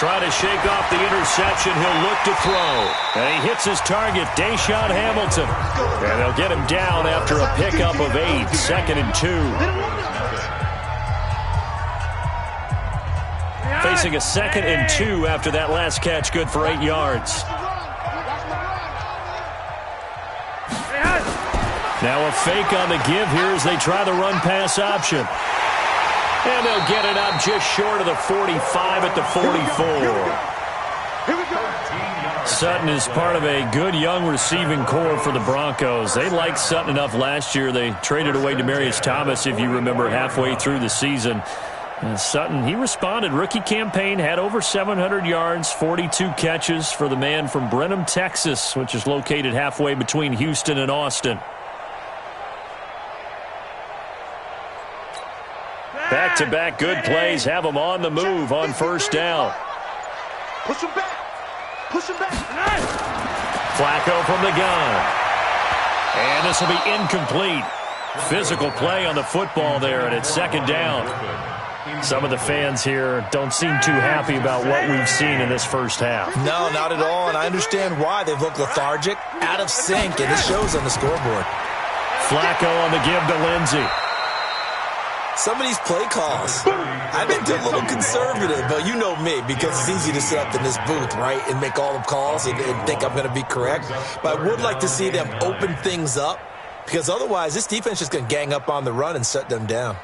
trying to shake off the interception. He'll look to throw. And he hits his target, Deshaun Hamilton. And they'll get him down after a pickup of 8, 2nd and 2. Facing a 2nd and 2 after that last catch, good for 8 yards. Now a fake on the give here as they try the run-pass option. And they'll get it up just short of the 45 at the 44. Sutton is part of a good young receiving core for the Broncos. They liked Sutton enough last year. They traded away Demaryius Thomas, if you remember, halfway through the season. And Sutton, he responded. Rookie campaign, had over 700 yards, 42 catches for the man from Brenham, Texas, which is located halfway between Houston and Austin. Back-to-back good plays have them on the move on first down. Push him back. Push him back. Flacco from the gun. And this will be incomplete. Physical play on the football there, and it's 2nd down. Some of the fans here don't seem too happy about what we've seen in this first half. No, not at all, and I understand why. They've looked lethargic, out of sync, and it shows on the scoreboard. Flacco on the give to Lindsey. Some of these play calls, I've been a little conservative, but you know me, because it's easy to sit up in this booth, right, and make all the calls and think I'm going to be correct. But I would like to see them open things up, because otherwise this defense is going to gang up on the run and shut them down.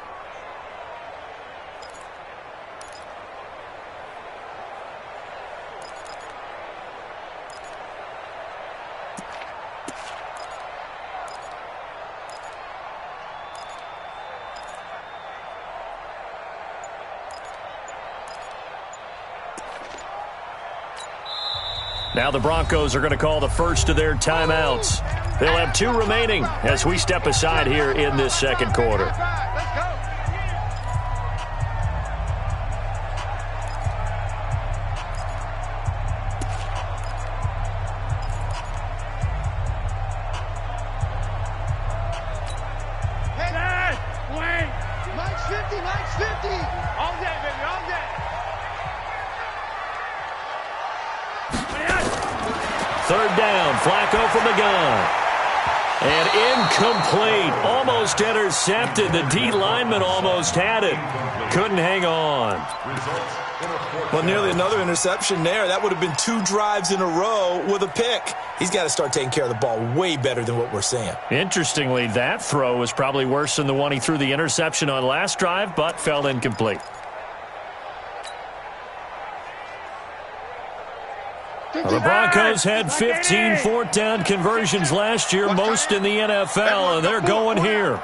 Now the Broncos are going to call the first of their timeouts. They'll have 2 remaining as we step aside here in this second quarter. Flacco from the gun. And incomplete. Almost intercepted. The D lineman almost had it. Couldn't hang on. Well, nearly another interception there. That would have been 2 drives in a row with a pick. He's got to start taking care of the ball way better than what we're seeing. Interestingly, that throw was probably worse than the one he threw the interception on last drive, but fell incomplete. The Broncos had 15 4th down conversions last year, most in the NFL, and they're going here.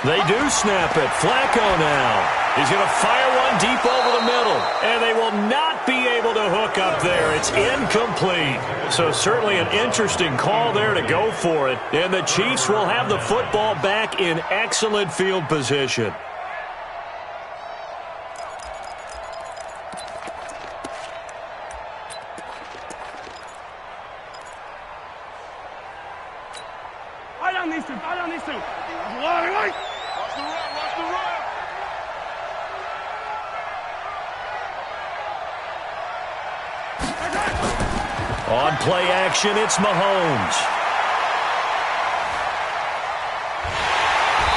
They do snap it. Flacco now. He's going to fire one deep over the middle, and they will not be able to hook up there. It's incomplete. So certainly an interesting call there to go for it, and the Chiefs will have the football back in excellent field position. On play action, it's Mahomes.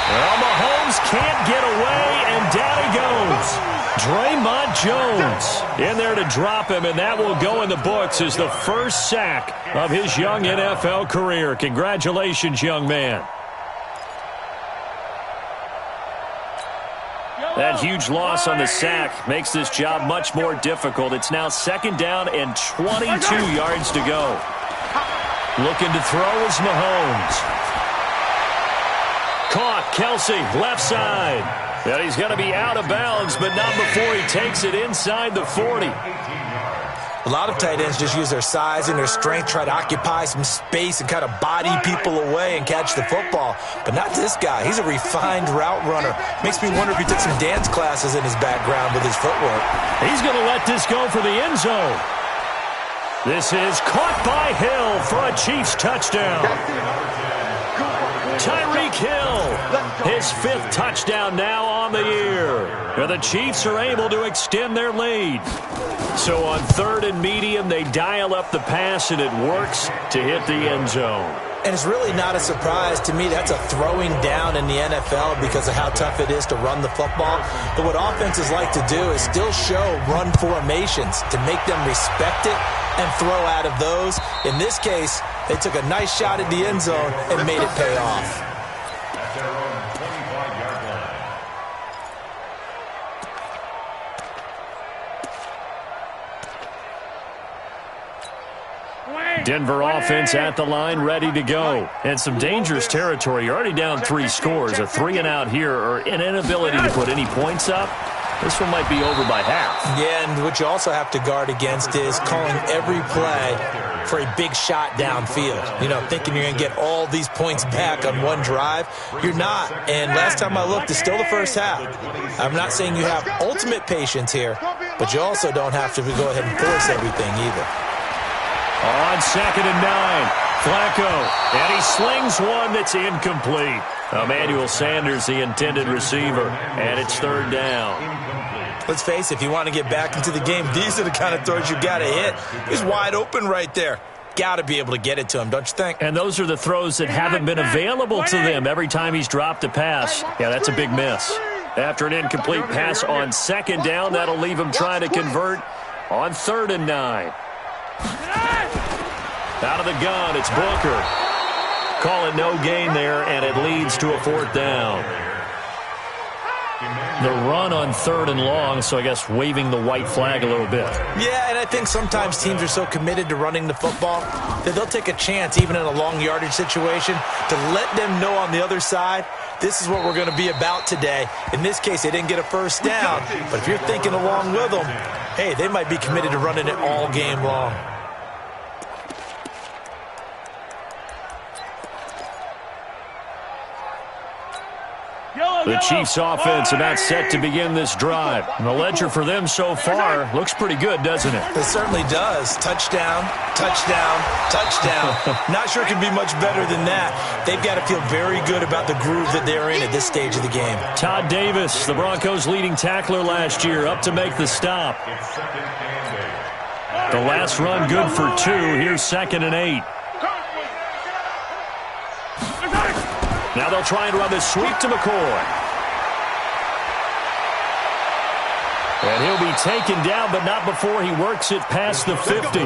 Well, Mahomes can't get away, and down he goes. Draymond Jones in there to drop him, and that will go in the books as the first sack of his young NFL career. Congratulations, young man. That huge loss on the sack makes this job much more difficult. It's now 2nd down and 22 yards to go. Looking to throw is Mahomes. Caught, Kelsey, left side. And he's going to be out of bounds, but not before he takes it inside the 40. A lot of tight ends just use their size and their strength, try to occupy some space and kind of body people away and catch the football. But not this guy. He's a refined route runner. Makes me wonder if he took some dance classes in his background with his footwork. He's going to let this go for the end zone. This is caught by Hill for a Chiefs touchdown. Tyreek Hill, his 5th touchdown now on the year. And the Chiefs are able to extend their lead. So on 3rd and medium, they dial up the pass, and it works to hit the end zone. And it's really not a surprise to me. That's a throwing down in the NFL because of how tough it is to run the football. But what offenses like to do is still show run formations to make them respect it and throw out of those. In this case, they took a nice shot at the end zone and made it pay off. Denver offense at the line, ready to go. And some dangerous territory. You're already down 3 scores. A 3-and-out here, or an inability to put any points up. This one might be over by half. Yeah, and what you also have to guard against is calling every play for a big shot downfield. You know, thinking you're going to get all these points back on one drive. You're not. And last time I looked, it's still the first half. I'm not saying you have ultimate patience here, but you also don't have to go ahead and force everything either. On 2nd and 9, Flacco, and he slings one that's incomplete. Emmanuel Sanders, the intended receiver, and it's 3rd down. Let's face it, if you want to get back into the game, these are the kind of throws you got to hit. He's wide open right there. Got to be able to get it to him, don't you think? And those are the throws that haven't been available to them every time he's dropped a pass. Yeah, that's a big miss. After an incomplete pass on 2nd down, that'll leave him trying to convert on 3rd and 9. Out of the gun, it's Booker. Call it no gain there, and it leads to a 4th down. The run on 3rd and long, so I guess waving the white flag a little bit. Yeah, and I think sometimes teams are so committed to running the football that they'll take a chance, even in a long yardage situation, to let them know on the other side, this is what we're going to be about today. In this case, they didn't get a 1st down, but if you're thinking along with them, hey, they might be committed to running it all game long. The Chiefs offense about set to begin this drive. And the ledger for them so far looks pretty good, doesn't it? It certainly does. Touchdown, touchdown, touchdown. Not sure it can be much better than that. They've got to feel very good about the groove that they're in at this stage of the game. Todd Davis, the Broncos' leading tackler last year, up to make the stop. The last run good for 2. Here's 2nd and 8. Now they'll try and run this sweep to McCoy. And he'll be taken down, but not before he works it past the 50.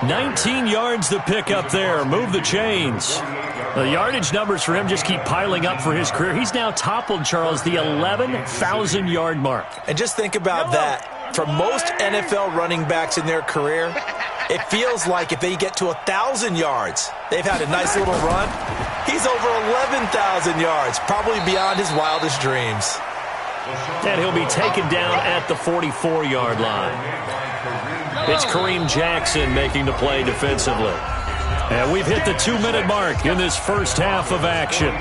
19 yards to pick up there. Move the chains. The yardage numbers for him just keep piling up for his career. He's now toppled, Charles, the 11,000-yard mark. And just think about that. For most NFL running backs in their career, it feels like if they get to 1,000 yards, they've had a nice little run. He's over 11,000 yards, probably beyond his wildest dreams. And he'll be taken down at the 44-yard line. It's Kareem Jackson making the play defensively. And we've hit the 2-minute mark in this first half of action.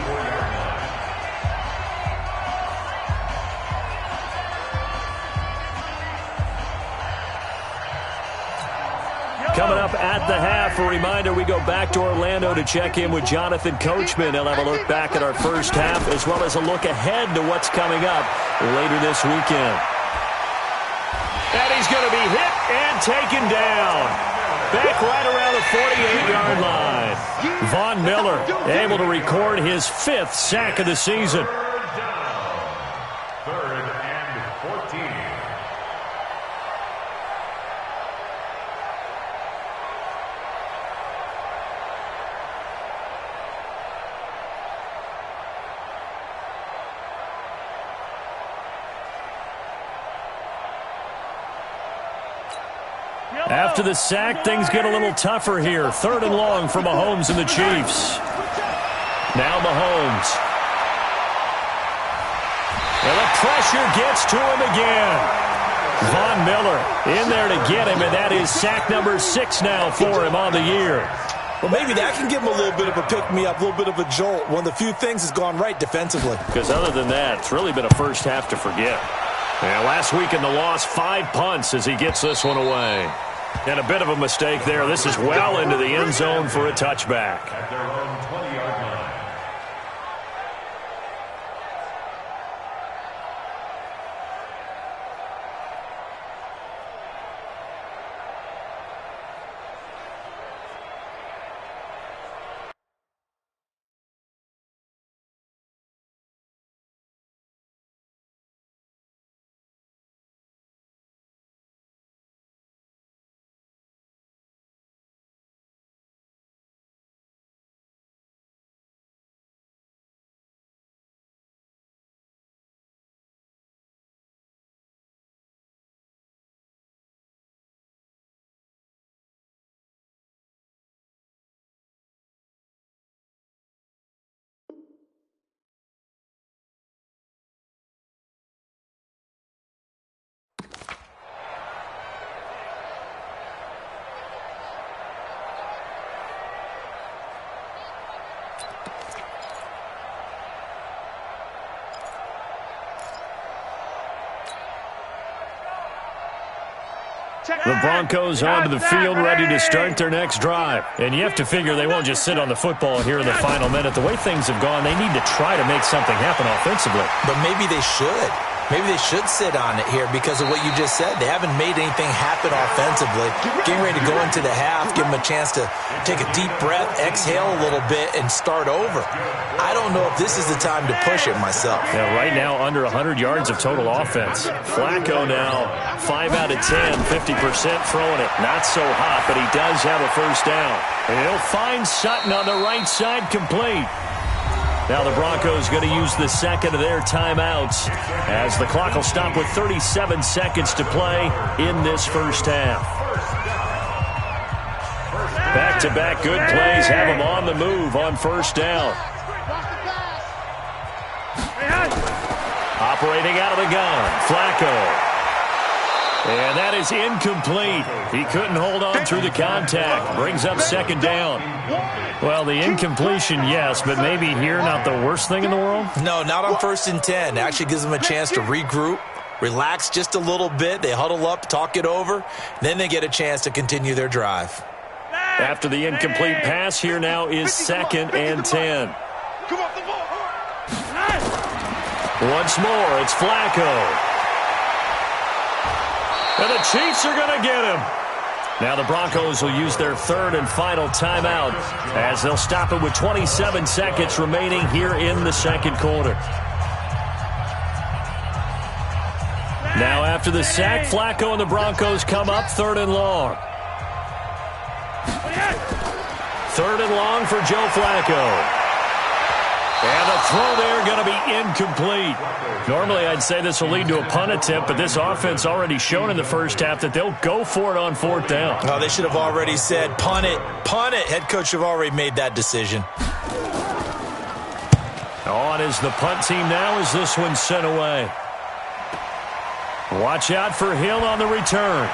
Coming up at the half, a reminder, we go back to Orlando to check in with Jonathan Coachman. He'll have a look back at our first half as well as a look ahead to what's coming up later this weekend. And he's going to be hit and taken down. Back right around the 48-yard line. Von Miller able to record his 5th sack of the season. After the sack, things get a little tougher here. 3rd and long for Mahomes and the Chiefs. Now Mahomes. And the pressure gets to him again. Von Miller in there to get him, and that is sack number 6 now for him on the year. Well, maybe that can give him a little bit of a pick-me-up, a little bit of a jolt. One of the few things has gone right defensively. Because other than that, it's really been a first half to forget. And last week in the loss, 5 punts as he gets this one away. And a bit of a mistake there. This is well into the end zone for a touchback. The Broncos onto the field, ready to start their next drive. And you have to figure they won't just sit on the football here in the final minute. The way things have gone, they need to try to make something happen offensively. But maybe they should. Maybe they should sit on it here because of what you just said. They haven't made anything happen offensively. Getting ready to go into the half, give them a chance to take a deep breath, exhale a little bit, and start over. I don't know if this is the time to push it myself. Yeah, right now under 100 yards of total offense. Flacco now 5 out of 10, 50% throwing it. Not so hot, but he does have a first down. And he'll find Sutton on the right side complete. Now the Broncos going to use the second of their timeouts as the clock will stop with 37 seconds to play in this first half. Back-to-back good plays have them on the move on first down. Operating out of the gun, Flacco. And that is incomplete. He couldn't hold on through the contact. Brings up second down. Well, the incompletion, yes, but maybe here not the worst thing in the world? No, not on 1st and 10. Actually gives them a chance to regroup, relax just a little bit. They huddle up, talk it over. Then they get a chance to continue their drive. After the incomplete pass, here now is 2nd and 10. Once more, it's Flacco. And the Chiefs are going to get him. Now the Broncos will use their third and final timeout as they'll stop it with 27 seconds remaining here in the second quarter. Now after the sack, Flacco and the Broncos come up 3rd and long. 3rd and long for Joe Flacco. And the throw there going to be incomplete. Normally I'd say this will lead to a punt attempt, but this offense already shown in the first half that they'll go for it on 4th down. Oh, they should have already said, punt it, punt it. Head coach have already made that decision. On is the punt team now as this one's sent away. Watch out for Hill on the return.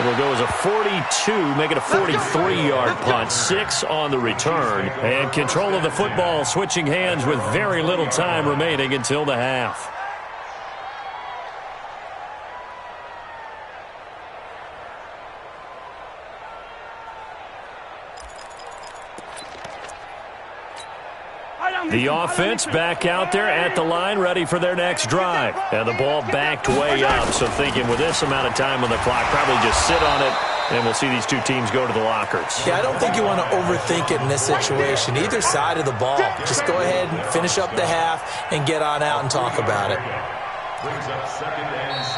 It'll go as a 42, make it a 43-yard punt, 6 on the return. And control of the football switching hands with very little time remaining until the half. The offense back out there at the line, ready for their next drive. And the ball backed way up, so thinking with this amount of time on the clock, probably just sit on it, and we'll see these two teams go to the lockers. Yeah, I don't think you want to overthink it in this situation. Either side of the ball, just go ahead and finish up the half and get on out and talk about it.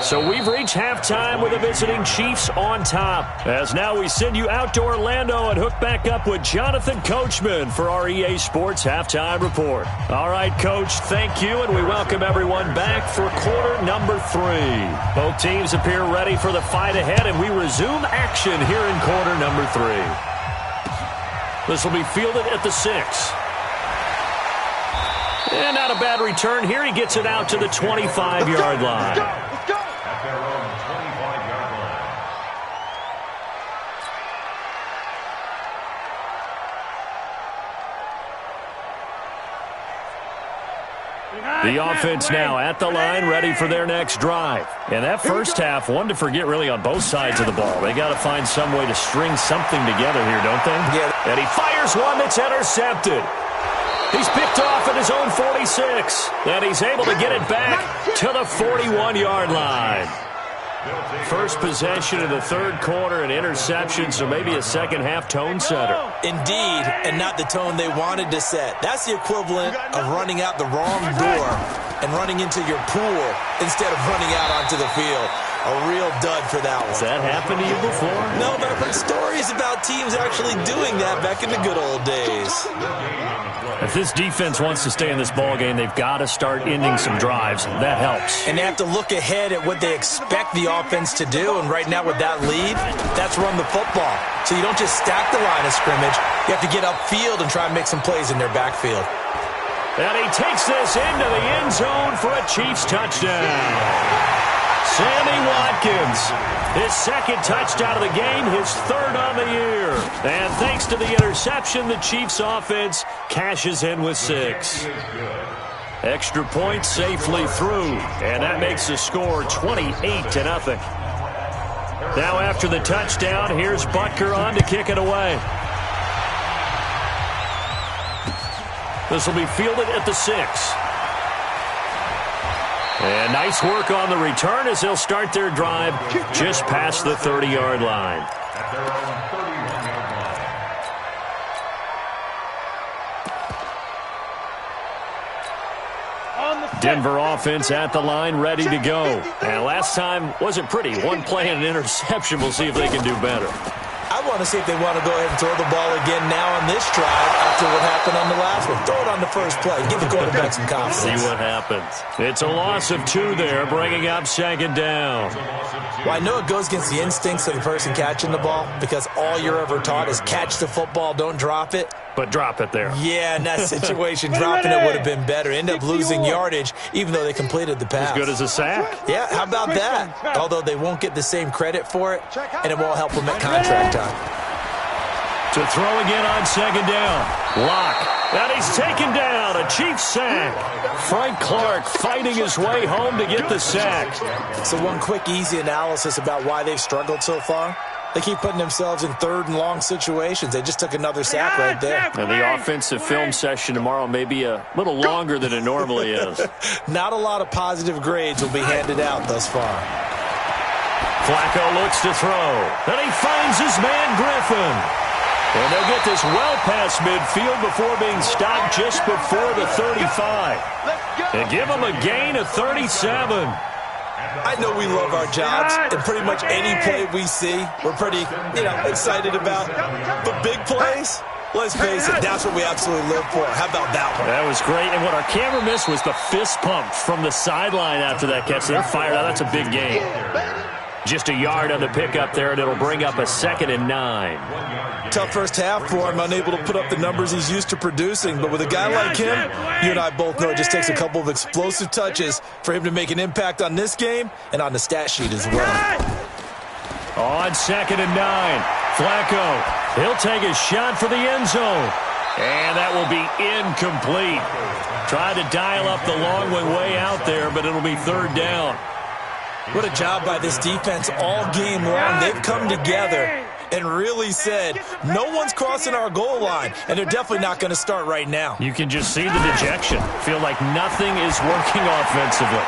So we've reached halftime with the visiting Chiefs on top. As now we send you out to Orlando and hook back up with Jonathan Coachman for our EA Sports Halftime Report. All right, Coach, thank you, and we welcome everyone back for quarter number 3. Both teams appear ready for the fight ahead, and we resume action here in quarter number 3. This will be fielded at the 6. And not a bad return here. He gets it out to the 25-yard line. Let's go. At their own 25-yard line. The offense now at the line, ready for their next drive. And that first half, one to forget really on both sides of the ball. They got to find some way to string something together here, don't they? Yeah. And he fires one that's intercepted. He's picked off at his own 46. And he's able to get it back to the 41-yard line. First possession of the third quarter, an interception, so maybe a second-half tone setter. Indeed, and not the tone they wanted to set. That's the equivalent of running out the wrong door and running into your pool instead of running out onto the field. A real dud for that one. Has that happened to you before? No, but I've heard stories about teams actually doing that back in the good old days. If this defense wants to stay in this ballgame, they've got to start ending some drives. That helps. And they have to look ahead at what they expect the offense to do. And right now with that lead, that's run the football. So you don't just stack the line of scrimmage. You have to get upfield and try and make some plays in their backfield. And he takes this into the end zone for a Chiefs touchdown. Sammy Watkins, his second touchdown of the game, his third on the year. And thanks to the interception, the Chiefs offense cashes in with 6. Extra point safely through, and that makes the score 28-0. Now after the touchdown, here's Butker on to kick it away. This will be fielded at the 6. And nice work on the return as they'll start their drive just past the 30-yard line. At their own 31-yard line. Denver offense at the line, ready to go. And last time wasn't pretty. One play and an interception. We'll see if they can do better. I want to see if they want to go ahead and throw the ball again now on this drive after what happened on the last one. Throw it on the first play. Give the quarterback some confidence. See what happens. It's a loss of 2 there, bringing up second down. Well, I know it goes against the instincts of the person catching the ball because all you're ever taught is catch the football, don't drop it. But drop it there. Yeah, in that situation, dropping it would have been better. End up losing yardage, even though they completed the pass. As good as a sack. Yeah, how about that? Although they won't get the same credit for it, and it won't help them at contract time. To throw again on second down. Lock. And he's taken down. A Chiefs sack. Frank Clark fighting his way home to get the sack. So one quick, easy analysis about why they've struggled so far. They keep putting themselves in third and long situations. They just took another sack right there. And the offensive film session tomorrow may be a little longer than it normally is. Not a lot of positive grades will be handed out thus far. Flacco looks to throw. And he finds his man Griffin. And they'll get this well past midfield before being stopped just before the 35. And give them a gain of 37. I know we love our jobs, and pretty much any play we see, we're pretty, excited about. But big plays, let's face it, that's what we absolutely live for. How about that one? That was great, and what our camera missed was the fist pump from the sideline after that catch. They're fired out. That's a big gain. Just a yard on the pickup there, and it'll bring up a 2nd and 9. Tough first half for him, unable to put up the numbers he's used to producing. But with a guy like him, you and I both know it just takes a couple of explosive touches for him to make an impact on this game and on the stat sheet as well. On 2nd and 9, Flacco, he'll take a shot for the end zone. And that will be incomplete. Tried to dial up the long one way out there, but it'll be 3rd down. What a job by this defense all game long. They've come together and really said, no one's crossing our goal line, and they're definitely not going to start right now. You can just see the dejection. Feel like nothing is working offensively.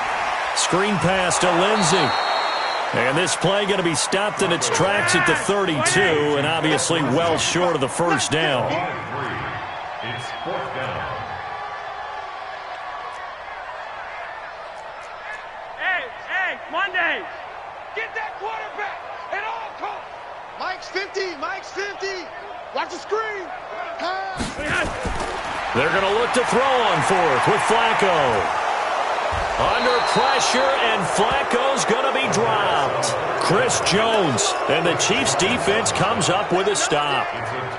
Screen pass to Lindsey. And this play going to be stopped in its tracks at the 32, and obviously well short of the first down. It's 4th down. Monday, get that quarterback at all costs. Mike's 50, Mike's 50. Watch the screen. They're going to look to throw on 4th with Flacco. Under pressure, and Flacco's going to be dropped. Chris Jones, and the Chiefs' defense comes up with a stop.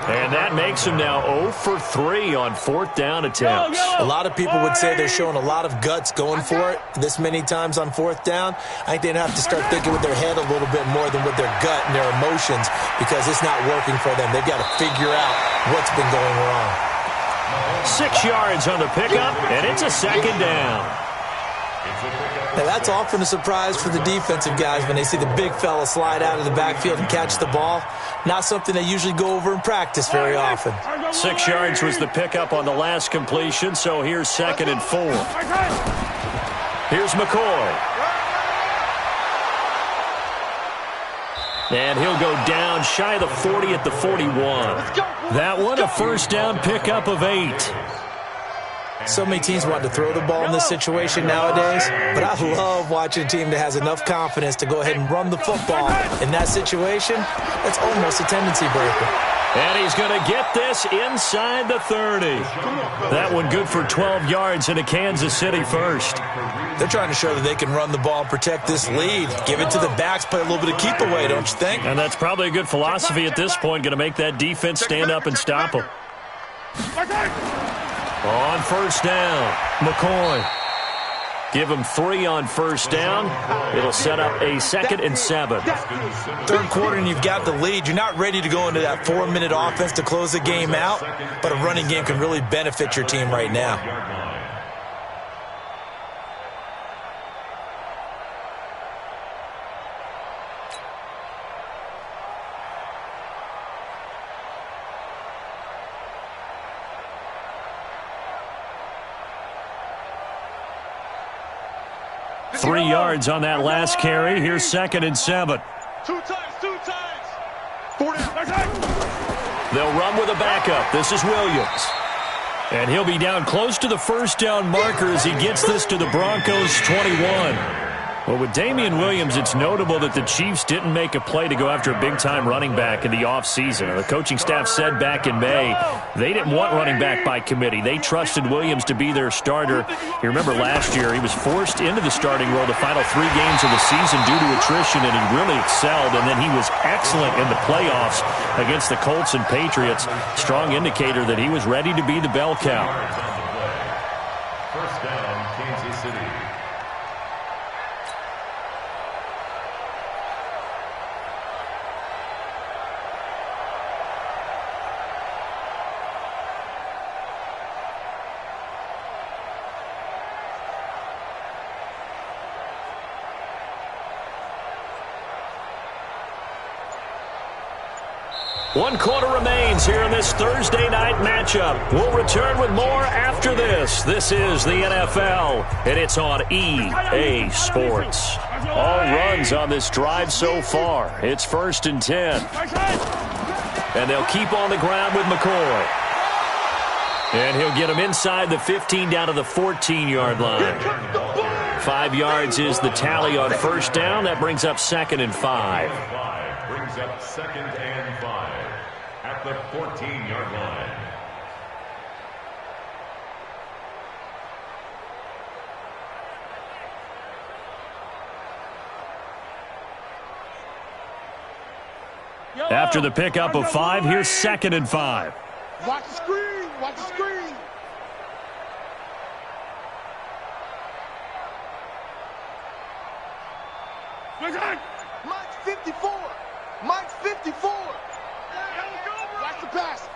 And that makes them now 0 for 3 on 4th down attempts. A lot of people would say they're showing a lot of guts going for it this many times on 4th down. I think they'd have to start thinking with their head a little bit more than with their gut and their emotions because it's not working for them. They've got to figure out what's been going wrong. 6 yards on the pickup, and it's a 2nd down. Now, that's often a surprise for the defensive guys when they see the big fella slide out of the backfield and catch the ball. Not something they usually go over in practice very often. 6 yards was the pickup on the last completion, so here's 2nd and 4. Here's McCoy. And he'll go down shy of the 40 at the 41. That one a first down pickup of 8. So many teams want to throw the ball in this situation nowadays, but I love watching a team that has enough confidence to go ahead and run the football. In that situation, it's almost a tendency breaker. And he's going to get this inside the 30. That one good for 12 yards into Kansas City first. They're trying to show that they can run the ball and protect this lead. Give it to the backs, play a little bit of keep away, don't you think? And that's probably a good philosophy at this point, going to make that defense stand up and stop them. On first down, McCoy. Give him 3 on first down. It'll set up a 2nd and 7. Third quarter and you've got the lead. You're not ready to go into that 4-minute offense to close the game out, but a running game can really benefit your team right now. 3 yards on that last carry. Here's 2nd and 7. 2 times, 2 times. 4 down. They'll run with a backup. This is Williams. And he'll be down close to the first down marker as he gets this to the Broncos' 21. Well, with Damian Williams, it's notable that the Chiefs didn't make a play to go after a big-time running back in the offseason. The coaching staff said back in May they didn't want running back by committee. They trusted Williams to be their starter. You remember last year he was forced into the starting role the final 3 games of the season due to attrition, and he really excelled. And then he was excellent in the playoffs against the Colts and Patriots. Strong indicator that he was ready to be the bell cow. First down, Kansas City. One quarter remains here in this Thursday night matchup. We'll return with more after this. This is the NFL, and it's on EA Sports. All runs on this drive so far. It's 1st and 10. And they'll keep on the ground with McCoy. And he'll get him inside the 15 down to the 14-yard line. 5 yards is the tally on first down. That brings up 2nd and 5. Brings up 2nd and 5 at the 14-yard line. After the pickup of 5, here's 2nd and 5. Watch the screen. Watch the screen. Mike's 54. Mike's 54. Watch the pass.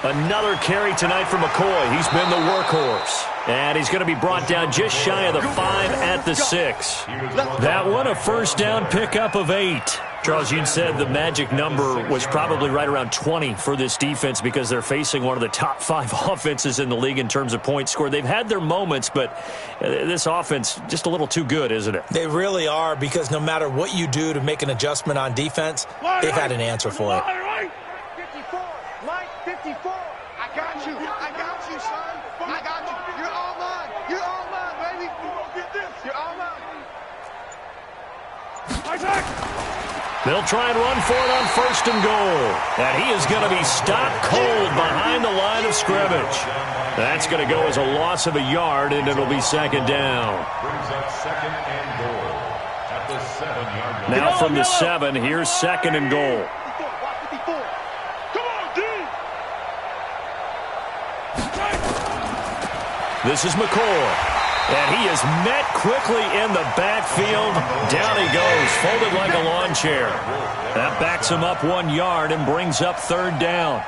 Another carry tonight for McCoy. He's been the workhorse. And he's going to be brought down just shy of the 5 at the 6. That one a first down pickup of 8. Charles, you said the magic number was probably right around 20 for this defense because they're facing one of the top 5 offenses in the league in terms of points scored. They've had their moments, but this offense just a little too good, isn't it? They really are, because no matter what you do to make an adjustment on defense, they've had an answer for it. 54. Mike, 54. I got you. I got you, son. I got you. You're all mine. You're all mine, baby. Get this. You're all mine. They'll try and run for it on 1st and goal. And he is going to be stopped cold behind the line of scrimmage. That's going to go as a loss of a yard, and it'll be 2nd down. Brings up 2nd and goal at the 7-yard line. Now from the 7, here's 2nd and goal. 54. Come on, D. This is McCoy. And he is met quickly in the backfield. Down he goes, folded like a lawn chair. That backs him up 1 yard and brings up 3rd down.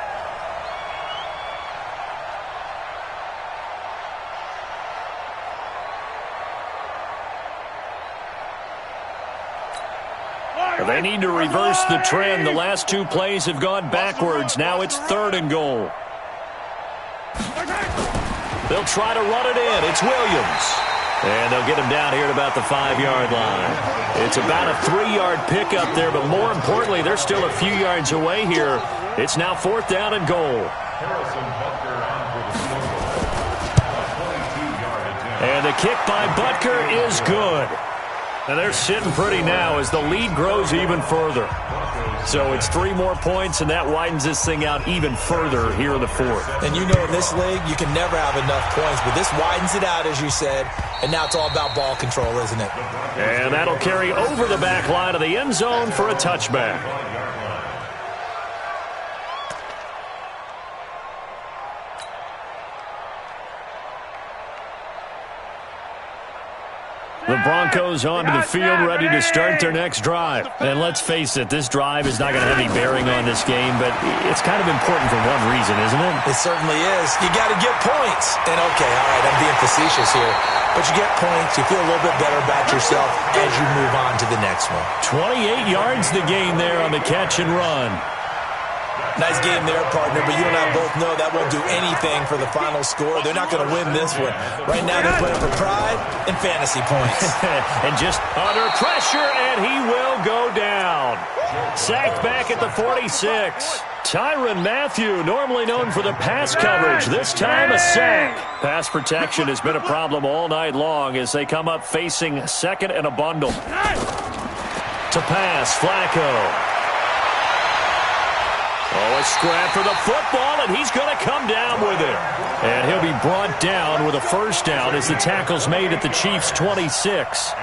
They need to reverse the trend. The last 2 plays have gone backwards. Now it's 3rd and goal. They'll try to run it in. It's Williams. And they'll get him down here at about the 5-yard line. It's about a 3-yard pickup there, but more importantly, they're still a few yards away here. It's now 4th down and goal. And the kick by Butker is good. And they're sitting pretty now as the lead grows even further. So it's 3 more points, and that widens this thing out even further here in the 4th. And you know, in this league, you can never have enough points, but this widens it out, as you said, and now it's all about ball control, isn't it? And that'll carry over the back line of the end zone for a touchback. The Broncos onto the field, ready to start their next drive. And let's face it, this drive is not going to have any bearing on this game, but it's kind of important for one reason, isn't it? It certainly is. You got to get points. And, okay, all right, I'm being facetious here. But you get points, you feel a little bit better about yourself as you move on to the next one. 28 yards the gain there on the catch and run. Nice game there, partner, but you and I both know that won't do anything for the final score. They're not going to win this one. Right now they're playing for pride and fantasy points. And just under pressure, and he will go down. Sacked back at the 46. Tyrann Mathieu, normally known for the pass coverage, this time a sack. Pass protection has been a problem all night long as they come up facing second and a bundle. To pass, Flacco. Oh, a scrap for the football, and he's going to come down with it. And he'll be brought down with a first down as the tackle's made at the Chiefs' 26.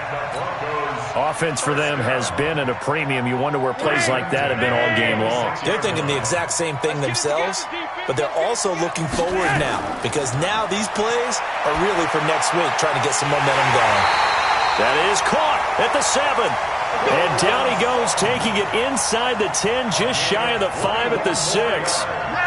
Offense for them has been at a premium. You wonder where plays like that have been all game long. They're thinking the exact same thing themselves, but they're also looking forward now because now these plays are really for next week, trying to get some momentum going. That is caught at the 7. And down he goes, taking it inside the 10, just shy of the 5 at the 6.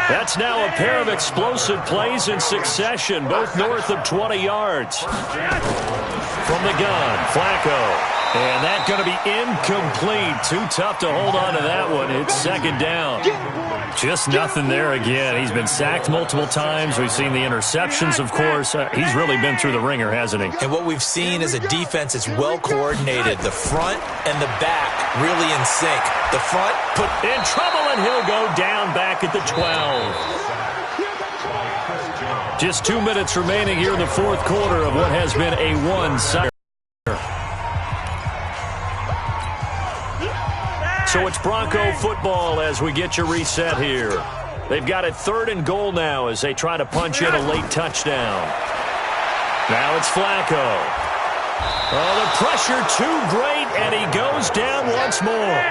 That's now a pair of explosive plays in succession, both north of 20 yards. From the gun, Flacco. And that's going to be incomplete. Too tough to hold on to that one. It's second down. Just nothing there again. He's been sacked multiple times. We've seen the interceptions, of course. He's really been through the ringer, hasn't he? And what we've seen is a defense that's well coordinated. The front and the back really in sync. The front put in trouble, and he'll go down back at the 12. Just 2 minutes remaining here in the fourth quarter of what has been a one-sided. So it's Bronco football as we get you reset here. They've got it 3rd and goal now as they try to punch in a late touchdown. Now it's Flacco. Oh, the pressure too great, and he goes down once more.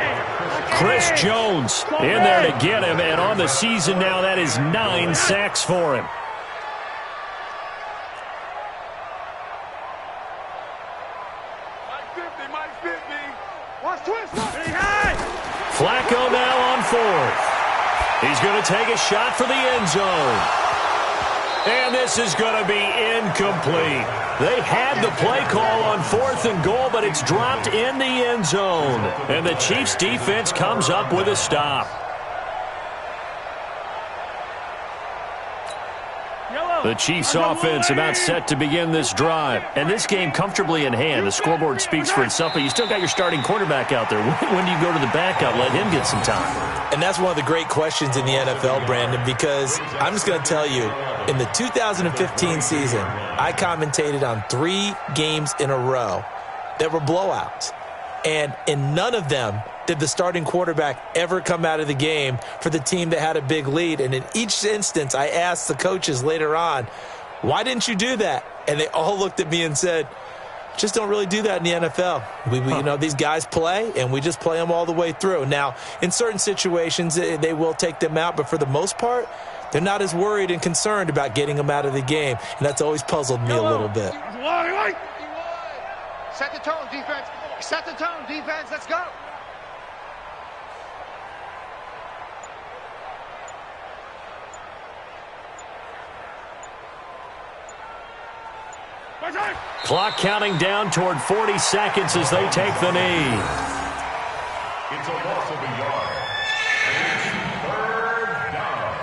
Chris Jones in there to get him, and on the season now, that is 9 sacks for him. Flacco now on 4th. He's going to take a shot for the end zone. And this is going to be incomplete. They had the play call on 4th and goal, but it's dropped in the end zone. And the Chiefs defense comes up with a stop. The Chiefs offense about set to begin this drive. And this game comfortably in hand. The scoreboard speaks for itself, but you still got your starting quarterback out there. When do you go to the backup? Let him get some time. And that's one of the great questions in the NFL, Brandon, because I'm just going to tell you, in the 2015 season, I commentated on 3 games in a row that were blowouts. And in none of them did the starting quarterback ever come out of the game for the team that had a big lead. And in each instance, I asked the coaches later on, why didn't you do that? And they all looked at me and said, just don't really do that in the NFL. You know, these guys play, and we just play them all the way through. Now, in certain situations, they will take them out, but for the most part, they're not as worried and concerned about getting them out of the game. And that's always puzzled me a little bit. Set the tone, defense. Set the tone, defense. Let's go. Clock counting down toward 40 seconds as they take the knee. It's a loss of a yard. And it's 3rd down.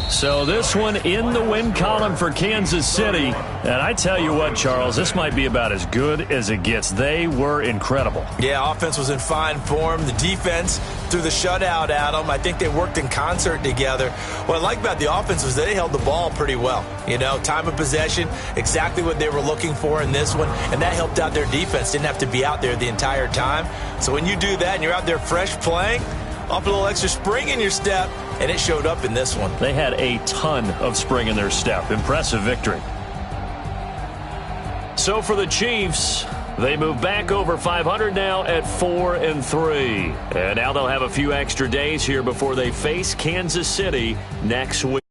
So this one in the win column for Kansas City. And I tell you what, Charles, this might be about as good as it gets. They were incredible. Yeah, offense was in fine form. The defense threw the shutout at them. I think they worked in concert together. What I like about the offense was they held the ball pretty well. You know, time of possession, exactly what they were looking for in this one. And that helped out their defense. Didn't have to be out there the entire time. So when you do that and you're out there fresh playing, off a little extra spring in your step, and it showed up in this one. They had a ton of spring in their step. Impressive victory. So for the Chiefs, They move back over 500 now at 4-3. And now they'll have a few extra days here before they face Kansas City next week.